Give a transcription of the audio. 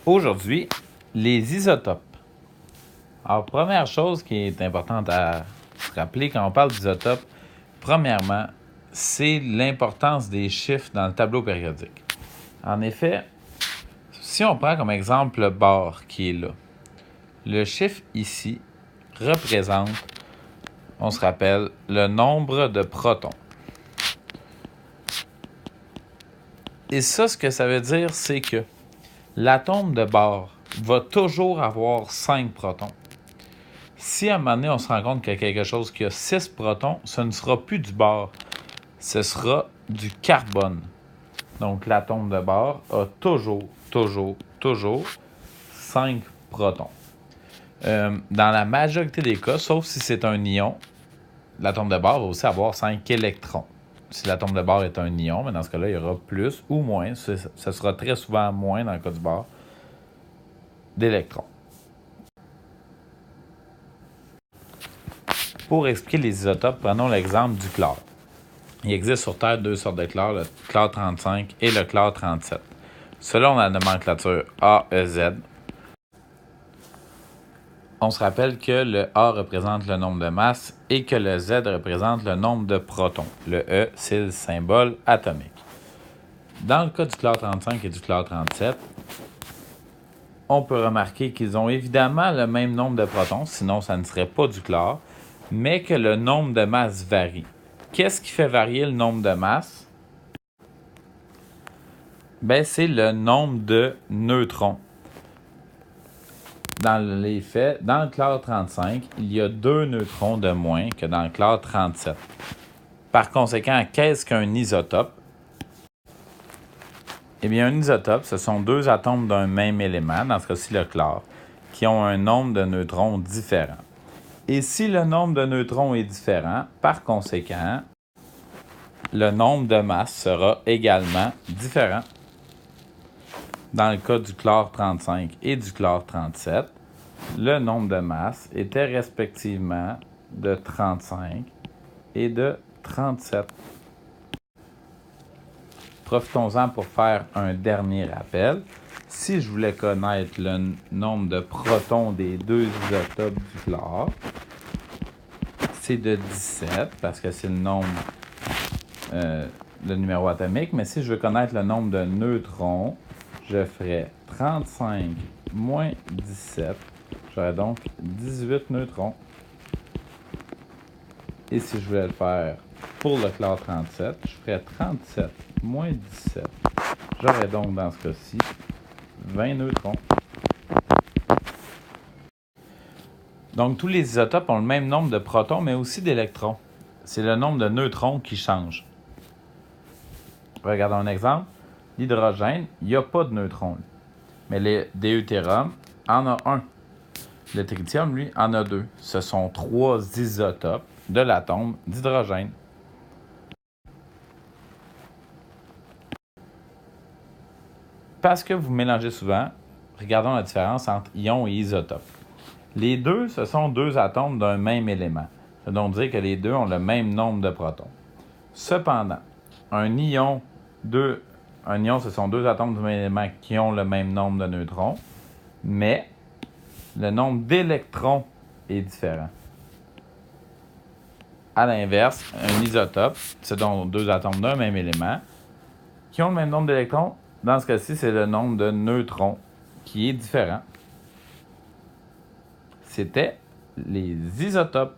Aujourd'hui, les isotopes. Alors, première chose qui est importante à se rappeler quand on parle d'isotopes, premièrement, c'est l'importance des chiffres dans le tableau périodique. En effet, si on prend comme exemple le bar qui est là, le chiffre ici représente, on se rappelle, le nombre de protons. Et ça, ce que ça veut dire, c'est que l'atome de bar va toujours avoir 5 protons. Si à un moment donné, on se rend compte qu'il y a quelque chose qui a 6 protons, ce ne sera plus du bar, ce sera du carbone. Donc, l'atome de bar a toujours 5 protons. Dans la majorité des cas, sauf si c'est un ion, l'atome de bar va aussi avoir 5 électrons. Si l'atome de bar est un ion, mais dans ce cas-là, il y aura plus ou moins, ce sera très souvent moins dans le cas du bar, d'électrons. Pour expliquer les isotopes, prenons l'exemple du chlore. Il existe sur Terre 2 sortes de chlore, le chlore 35 et le chlore 37. Selon la nomenclature AEZ, on se rappelle que le A représente le nombre de masses et que le Z représente le nombre de protons. Le E, c'est le symbole atomique. Dans le cas du chlore 35 et du chlore 37, on peut remarquer qu'ils ont évidemment le même nombre de protons, sinon ça ne serait pas du chlore, mais que le nombre de masses varie. Qu'est-ce qui fait varier le nombre de masses? C'est le nombre de neutrons. Dans les faits, dans le chlore 35, il y a 2 neutrons de moins que dans le chlore 37. Par conséquent, qu'est-ce qu'un isotope? Eh bien, un isotope, ce sont 2 atomes d'un même élément, dans ce cas-ci le chlore, qui ont un nombre de neutrons différent. Et si le nombre de neutrons est différent, par conséquent, le nombre de masses sera également différent. Dans le cas du chlore 35 et du chlore 37, le nombre de masses était respectivement de 35 et de 37. Profitons-en pour faire un dernier rappel. Si je voulais connaître le nombre de protons des 2 isotopes du chlore, c'est de 17 parce que c'est le nombre, le numéro atomique. Mais si je veux connaître le nombre de neutrons, je ferais 35 moins 17. J'aurais donc 18 neutrons. Et si je voulais le faire pour le chlore 37, je ferais 37 moins 17. J'aurais donc dans ce cas-ci 20 neutrons. Donc tous les isotopes ont le même nombre de protons, mais aussi d'électrons. C'est le nombre de neutrons qui change. Regardons un exemple. L'hydrogène, il n'y a pas de neutrons. Mais le deutérium en a un. Le tritium, lui, en a 2. Ce sont 3 isotopes de l'atome d'hydrogène. Parce que vous mélangez souvent, regardons la différence entre ion et isotope. Les deux, ce sont 2 atomes d'un même élément. Ça veut donc dire que les deux ont le même nombre de protons. Cependant, un ion, ce sont 2 atomes du même élément qui ont le même nombre de neutrons, mais le nombre d'électrons est différent. À l'inverse, un isotope, ce sont 2 atomes d'un même élément qui ont le même nombre d'électrons. Dans ce cas-ci, c'est le nombre de neutrons qui est différent. C'était les isotopes.